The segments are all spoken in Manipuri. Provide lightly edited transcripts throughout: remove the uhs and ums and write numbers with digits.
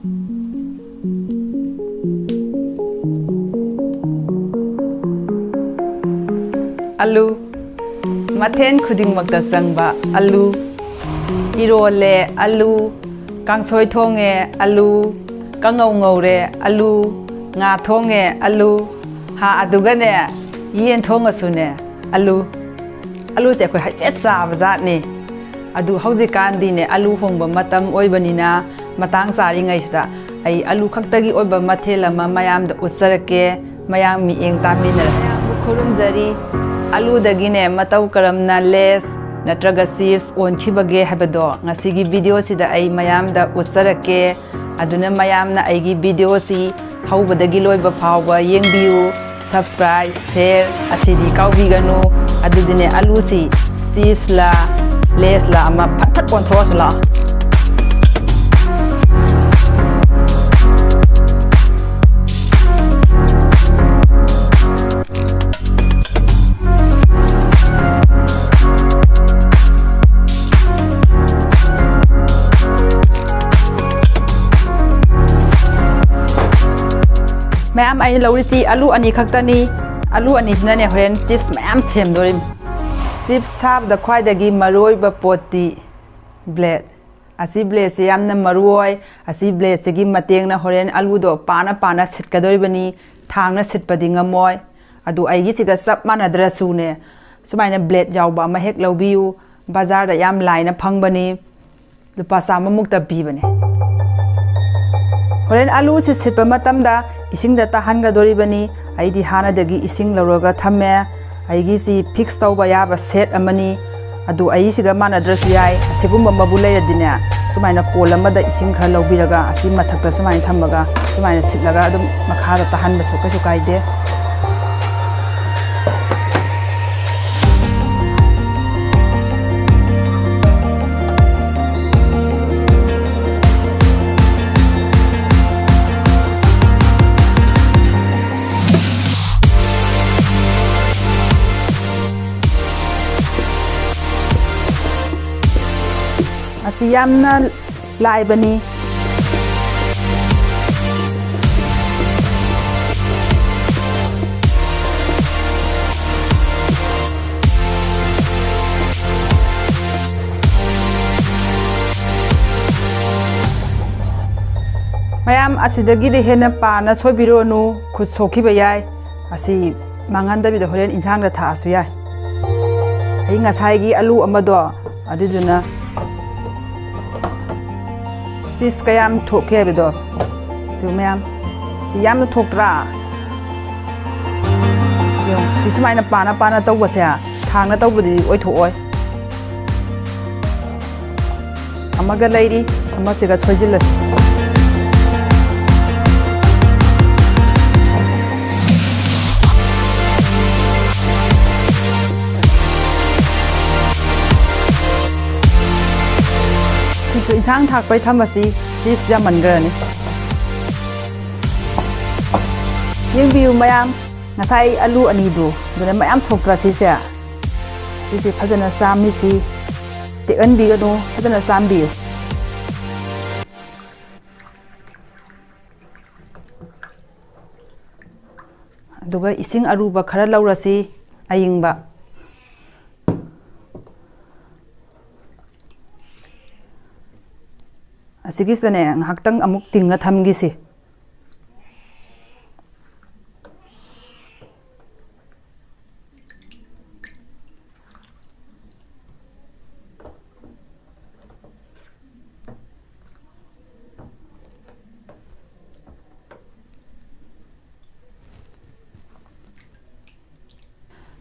Aloo Mathel khudingmakta changba aloo irole aloo kangsoi thonge aloo kangau ngaure aloo nga thonge aloo ha aduga ne yen thongasune aloo se khoi haifet chaba jat ne adu haujikan di ne aloo hongba matam oibanina matang sari ngai sida ai aloo khaktagi oiba mathel ama mayam da utsarake mayam mi eng taminarasi khurum jari aloo dagine matau karamna less natraga chips on khibage habado ngasigi video sida ai mayam da utsarake aduna mayam na aigi video si haubadagi loiba phawba yengbiu subscribe share asidi kaubiganu adudine aloo si chips la less la ama phat on thos la Mayam ai lawrisi aloo ani khaktani aloo ani sinane horen chips mayam semdorim chips sab da khwaidagi maroi ba poti blade asi blade se yamna maroi asi blade se gi mateng na horen aloo do pana sitkadoribani thangna sitpadi ngamoi adu ai gi siga sab manadra sune sumaina blade jawba ma hek lawbiu bazar da yam laina phangbani lupa sama mukta bibane horen aloo se sitpa matamda ising da tahan ga doribani aidi hana dagi ising lawraga thamme aigi si fix tawba yaba set amani adu ai siga manadras yai asigumba mabulay adina sumaina kol amada ising khara lawbiraga asi mathakta sumaina thammaga sumaina sitlaga adum makhara tahan ba soka sukaide asi yamna laibani mayam asidagi de hena pana sobironu khut sokhiba yai asi manganda bi de horen insang da tha asu yai ai ngasai gi aloo amado adiduna chips kayam thokhe bido tu mayam si yam no thoktra yo si sumaina pana tawba se thangna tawbudi oi thoi amaga lairi amachiga soijilas so insang thak pai thamasi chips jaman grani yengbiu mayam ngasai aloo ani du dune mayam thoktra si se phajana sami si te an bi gano phajana sambi aduga ising aruba khara lawrasi ayingba asigi sane ngaktang amuk tinga thamgi si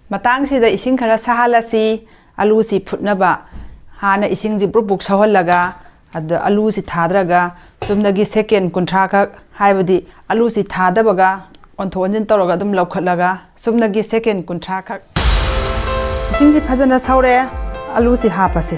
matang sida ising khara sahalasi aloo si phutnaba hana ising ji propuk saholaga ad aloo si thadraga sumnagi second kunthra kha haibadi aloo si thadabaga onthonjin toroga dum laukhatlaga sumnagi second kunthra kha ising si phajana saure aloo si hapase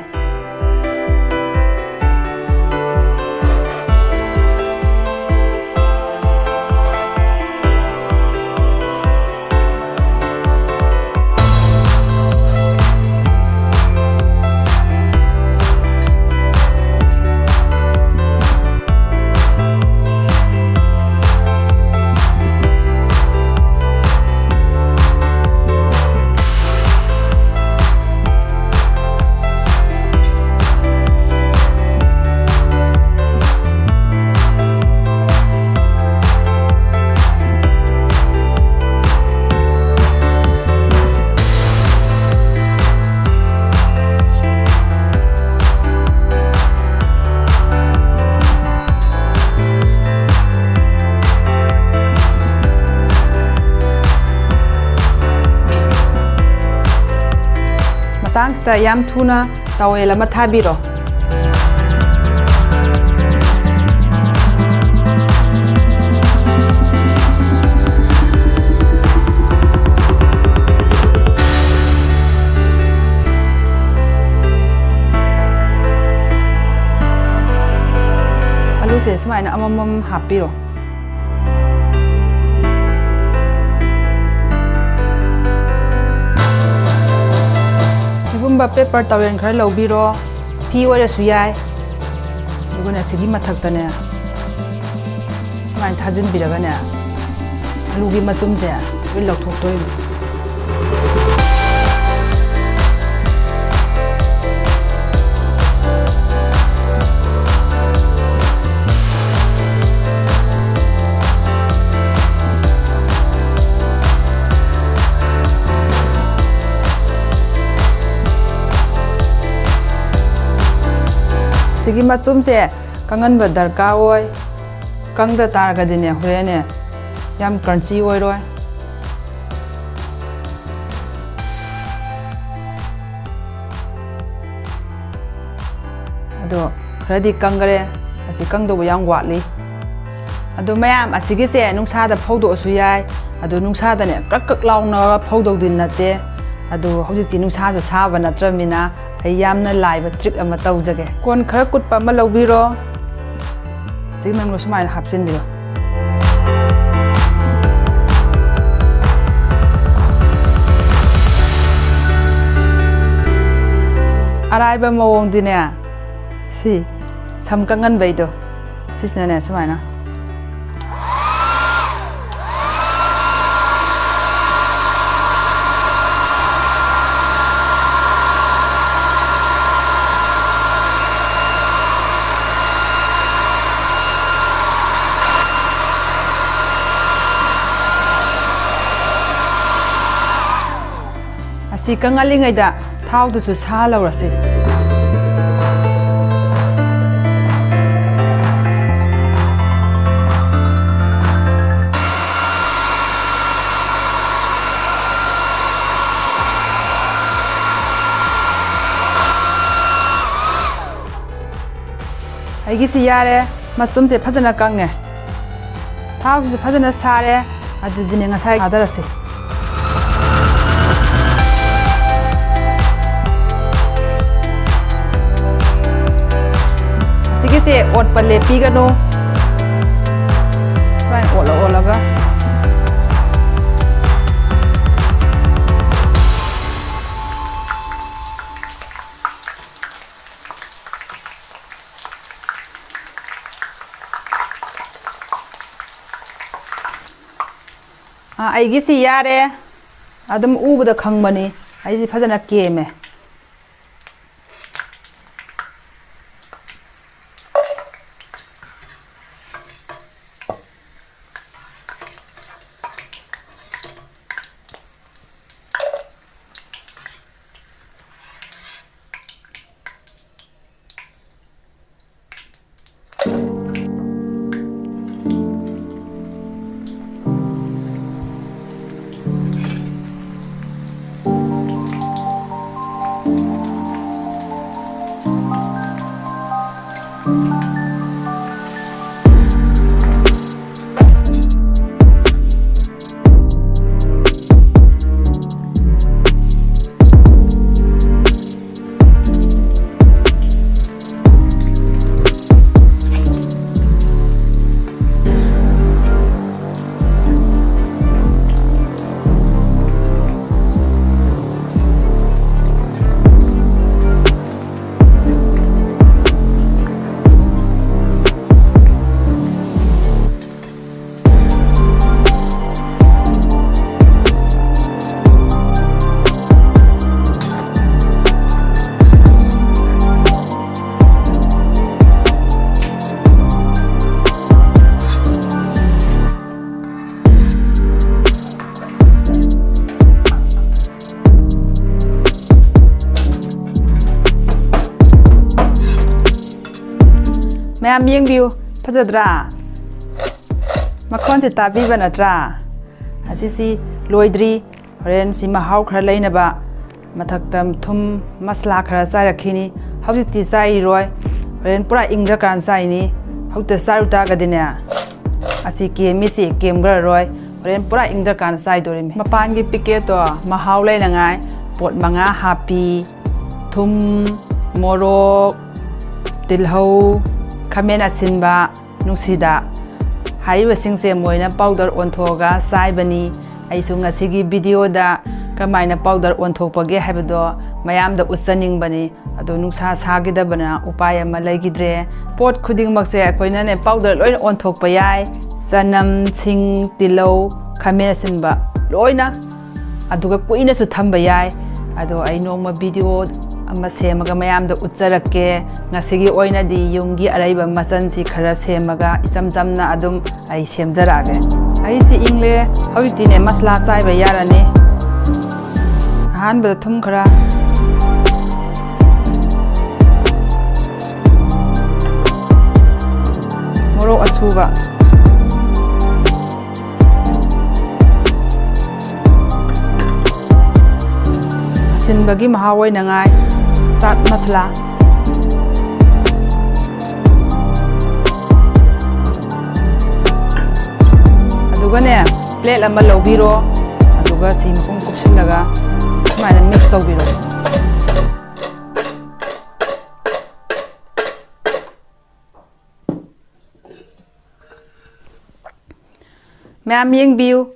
ꯃꯇꯥꯡꯁꯤꯗ ꯌꯥꯝ ꯊꯨꯅ ꯇꯥꯋꯦꯜ ꯑꯃ ꯊꯥꯕꯤꯔꯣ ꯑꯂꯨꯁꯦ ꯁꯨꯃꯥꯏꯅ ꯑꯃꯃꯝ ꯍꯥꯞꯄꯤꯔꯣ ꯁꯤꯒꯨꯝꯕ ꯄꯦꯄꯔ ꯇꯥꯋꯦꯜ ꯈꯔ ꯂꯧꯕꯤꯔꯣ ꯐꯤ ꯑꯣꯏꯔꯁꯨ ꯌꯥꯏ ꯑꯗꯨꯒꯅꯦ ꯁꯤꯒꯤ ꯃꯊꯛꯇꯅꯦ ꯁꯨꯃꯥꯏꯅ ꯊꯥꯖꯤꯟꯕꯤꯔꯒꯅꯦ ꯑꯂꯨꯒꯤ ꯃꯆꯨꯝꯁꯦ ꯂꯣꯏ ꯂꯧꯊꯣꯛꯇꯣꯏꯅꯤ ꯁꯤꯒꯤ ꯃꯆꯨꯝꯁꯦ ꯀꯪꯍꯟꯕ ꯗꯔꯀꯥꯔ ꯑꯣꯏ ꯀꯪꯗ ꯇꯥꯔꯒꯗꯤꯅꯦ ꯍꯣꯔꯦꯟꯅꯦ ꯌꯥꯝ ꯀ꯭ꯔꯟꯆꯤ ꯑꯣꯏꯔꯣꯏ ꯑꯗꯣ ꯈꯔꯗꯤ ꯀꯪꯒꯔꯦ ꯑꯁꯤ ꯀꯪꯗꯧꯕ ꯌꯥꯝ ꯋꯥꯠꯂꯤ ꯑꯗꯣ ꯃꯌꯥꯝ ꯑꯁꯤꯒꯤꯁꯦ ꯅꯨꯡꯁꯥꯗ ꯐꯧꯗꯣꯛꯑꯁꯨ ꯌꯥꯏ ꯑꯗꯣ ꯅꯨꯡꯁꯥꯗꯅꯦ ꯀꯛ ꯀꯛ ꯂꯥꯎꯅ ꯐꯧꯗꯧꯗꯤ ꯅꯠꯇꯦ ꯑꯗꯣ ꯍꯧꯖꯤꯛꯇꯤ ꯅꯨꯡꯁꯥꯁꯨ ꯁꯥꯕ ꯅꯠꯇ꯭ꯔꯕꯅꯤ나 ꯑꯩ ꯌꯥꯝꯅ ꯂꯥꯏꯕ ꯇ꯭ꯔꯤꯛ ꯑꯃ ꯇꯧꯖꯒꯦ ꯀꯣꯟ ꯈꯔ ꯀꯨꯠꯄ ꯑꯃ ꯂꯧꯕꯤꯔꯣ ꯁꯤꯒꯤ ꯃꯅꯨꯡꯗ ꯁꯨꯃꯥꯏꯅ ꯍꯥꯞꯆꯤꯟꯕꯤꯔꯣ ꯑꯔꯥꯏꯕ ꯃꯑꯣꯡꯗꯤꯅꯦ ꯁꯤ ꯁꯝ ꯀꯪꯍꯟꯕꯩꯗꯣ ꯁꯤꯁꯤꯅꯅꯦ ꯁꯨꯃꯥꯏꯅ ꯑꯁꯤ ꯀꯪꯍꯜꯂꯤꯉꯩꯗ ꯊꯥꯎꯗꯨꯁꯨ ꯁꯥꯍꯜꯂꯧꯔꯁꯤ ꯑꯩꯒꯤꯁꯤ ꯌꯥꯔꯦ ꯃꯆꯨꯝꯁꯦ ꯐꯖꯅ ꯀꯪꯉꯦ ꯊꯥꯎꯁꯤꯁꯨ ꯐꯖꯅ ꯁꯥꯔꯦ ꯑꯗꯨꯗꯤꯅꯦ ꯉꯁꯥꯏ ꯊꯥꯗꯔꯁꯤ ꯑꯁꯤꯒꯤꯁꯦ ꯑꯣꯠꯄ ꯂꯦꯞꯄꯤꯒꯅꯨ ꯁꯨꯃꯥꯏꯅ ꯑꯣꯠꯂꯒ ꯑꯩꯒꯤꯁꯤ ꯌꯥꯔꯦ ꯑꯗꯨꯝ ꯎꯕꯗ ꯈꯪꯕꯅꯤ ꯑꯩꯁꯤ ꯐꯖꯅ ꯀꯦꯝꯃꯦ ꯃꯌꯥꯝ ꯌꯦꯡꯕꯤꯌꯨ ꯐꯖꯗ꯭ꯔꯥ ꯃꯈꯣꯟꯁꯦ ꯇꯥꯕꯤꯕ ꯅꯠꯇ꯭ꯔꯥ ꯑꯁꯤꯁꯤ ꯂꯣꯏꯗ꯭ꯔꯤ ꯍꯣꯔꯦꯟ ꯁꯤ ꯃꯍꯥꯎ ꯈꯔ ꯂꯩꯅꯕ ꯃꯊꯛꯇ ꯊꯨꯝ ꯃꯁꯂꯥ ꯈꯔ ꯆꯥꯏꯔꯛꯈꯤꯅꯤ ꯍꯧꯖꯤꯛꯇꯤ ꯆꯥꯏꯔꯣꯏ ꯍꯣꯔꯦꯟ ꯄꯨꯔꯥ ꯏꯪꯗ꯭ꯔꯀꯥꯟ ꯆꯥꯏꯅꯤ ꯍꯧꯖꯤꯛꯇ ꯆꯥꯔꯨ ꯇꯥꯔꯒꯗꯤꯅꯦ ꯑꯁꯤ ꯀꯦꯝꯃꯤꯁꯤ ꯀꯦꯝꯈ꯭ꯔꯔꯣꯏ ꯍꯣꯔꯦꯟ ꯄꯨꯔꯥ ꯏꯪꯗ꯭ꯔꯀꯥꯟꯗ ꯆꯥꯏꯗꯣꯔꯤꯃꯤ ꯃꯄꯥꯟꯒꯤ ꯄꯤꯀꯦꯠꯇꯣ ꯃꯍꯥꯎ ꯂꯩꯅꯉꯥꯏ ꯄꯣꯠ 5 ꯍꯥꯞꯄꯤ ꯊꯨꯝ ꯃꯣꯔꯣꯛ ꯇꯤꯜꯍꯧ ꯈꯥꯃꯦꯟ ꯑꯁꯤꯟꯕ ꯅꯨꯡꯁꯤꯗꯥꯛ ꯍꯥꯏꯔꯤꯕꯁꯤꯡꯁꯦ ꯃꯣꯏꯅ ꯄꯥꯎꯗꯔ ꯑꯣꯟꯊꯣꯛꯑꯒ ꯆꯥꯏꯕꯅꯤ ꯑꯩꯁꯨ ꯉꯁꯤꯒꯤ ꯚꯤꯗꯤꯑꯣꯗ ꯀꯃꯥꯏꯅ ꯄꯥꯎꯗꯔ ꯑꯣꯟꯊꯣꯛꯄꯒꯦ ꯍꯥꯏꯕꯗꯣ ꯃꯌꯥꯝꯗ ꯎꯠꯆꯅꯤꯡꯕꯅꯤ ꯑꯗꯣ ꯅꯨꯡꯁꯥ ꯁꯥꯈꯤꯗꯕꯅ ꯎꯄꯥꯏ ꯑꯃ ꯂꯩꯈꯤꯗ꯭ꯔꯦ ꯄꯣꯠ ꯈꯨꯗꯤꯡꯃꯛꯁꯦ ꯑꯩꯈꯣꯏꯅꯅꯦ ꯄꯥꯎꯗꯔ ꯂꯣꯏꯅ ꯑꯣꯟꯊꯣꯛꯄ ꯌꯥꯏ ꯆꯅꯝ ꯁꯤꯡ ꯇꯤꯜꯍꯧ ꯈꯥꯃꯦꯟ ꯑꯁꯤꯟꯕ ꯂꯣꯏꯅ ꯑꯗꯨꯒ ꯀꯨꯏꯅꯁꯨ ꯊꯝꯕ ꯌꯥꯏ ꯑꯗꯣ ꯑꯩ ꯅꯣꯡꯃ ꯚꯤꯗꯤꯑꯣ ꯑꯃ ꯁꯦꯝꯃꯒ ꯃꯌꯥꯝꯗ ꯎꯠꯆꯔꯛꯀꯦ ꯉꯁꯤꯒꯤ ꯑꯣꯏꯅꯗꯤ ꯌꯨꯝꯒꯤ ꯑꯔꯩꯕ ꯃꯆꯜꯁꯤ ꯈꯔ ꯁꯦꯝꯃꯒ ꯏꯆꯝ ꯆꯝꯅ ꯑꯗꯨꯝ ꯑꯩ ꯁꯦꯝꯖꯔꯛꯑꯒꯦ ꯑꯩꯁꯤ ꯏꯪꯂꯦ ꯍꯧꯖꯤꯛꯇꯤꯅꯦ ꯃꯁꯂꯥ ꯆꯥꯏꯕ ꯌꯥꯔꯅꯤ ꯑꯍꯥꯟꯕꯗ ꯊꯨꯝ ꯈꯔ ꯃꯣꯔꯣꯛ ꯑꯁꯨꯕ ꯑꯁꯤꯟꯕꯒꯤ ꯃꯍꯥꯎ ꯑꯣꯏꯅꯉꯥꯏ ꯆꯥꯠ ꯃꯁꯂꯥ ꯑꯗꯨꯒꯅꯦ ꯄ꯭ꯂꯦꯠ ꯑꯃ ꯂꯧꯕꯤꯔꯣ ꯑꯗꯨꯒ ꯁꯤ ꯃꯈꯨꯝ ꯀꯨꯞꯁꯤꯜꯂꯒ ꯁꯨꯃꯥꯏꯅ ꯃꯤꯛꯁ ꯇꯧꯕꯤꯔꯣ ꯃꯌꯥꯝ ꯌꯦꯡꯕꯤꯌꯨ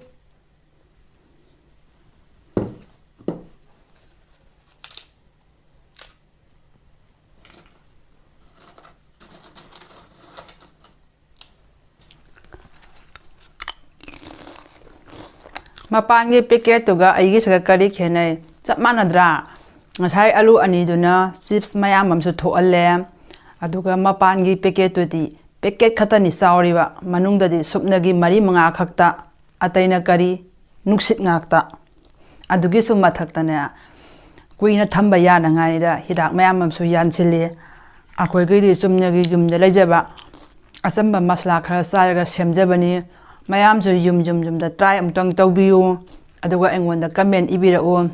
ꯃꯄꯥꯟꯒꯤ ꯄꯦꯀꯦꯠꯇꯨꯒ ꯑꯩꯒꯤꯁꯤꯒ ꯀꯔꯤ ꯈꯦꯠꯅꯩ ꯆꯞ ꯃꯥꯟꯅꯗ꯭ꯔꯥ ꯉꯁꯥꯏ ꯑꯂꯨ ꯑꯅꯤꯗꯨꯅ ꯆꯤꯞꯁ ꯃꯌꯥꯝ ꯑꯃꯁꯨ ꯊꯣꯛꯍꯜꯂꯦ ꯑꯗꯨꯒ ꯃꯄꯥꯟꯒꯤ ꯄꯦꯀꯦꯠꯇꯨꯗꯤ ꯄꯦꯀꯦꯠ ꯈꯛꯇꯅꯤ ꯆꯥꯎꯔꯤꯕ ꯃꯅꯨꯡꯗꯗꯤ ꯁꯨꯞꯅꯒꯤ 4-5 ꯈꯛꯇ ꯑꯇꯩꯅ ꯀꯔꯤ ꯅꯨꯡꯁꯤꯠ ꯉꯥꯛꯇ ꯑꯗꯨꯒꯤꯁꯨ ꯃꯊꯛꯇꯅꯦ ꯀꯨꯏꯅ ꯊꯝꯕ ꯌꯥꯅꯉꯥꯏꯗ ꯍꯤꯗꯥꯛ ꯃꯌꯥꯝ ꯑꯃꯁꯨ ꯌꯥꯟꯁꯤꯜꯂꯤ ꯑꯩꯈꯣꯏꯒꯤꯗꯤ ꯆꯨꯝꯅꯒꯤ ꯌꯨꯝꯗ ꯂꯩꯖꯕ ꯑꯆꯝꯕ ꯃꯁꯂꯥ ꯈꯔ ꯆꯥꯏꯔꯒ ꯁꯦꯝꯖꯕꯅꯤ ꯃꯌꯥꯝꯁꯨ ꯌꯨꯝꯗ ꯇ꯭ꯔꯥꯏ ꯑꯃꯨꯛꯇꯪ ꯇꯧꯕꯤꯌꯨ ꯑꯗꯨꯒ ꯑꯩꯉꯣꯟꯗ ꯀꯃꯦꯟ ꯏꯕꯤꯔꯛꯎ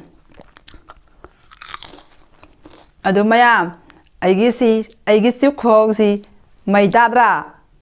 ꯑꯗꯨ ꯃꯌꯥꯝ ꯑꯩꯒꯤ ꯆꯤꯞ ꯈꯨꯍꯧꯁꯤ ꯃꯩ ꯇꯥꯗ꯭ꯔꯥ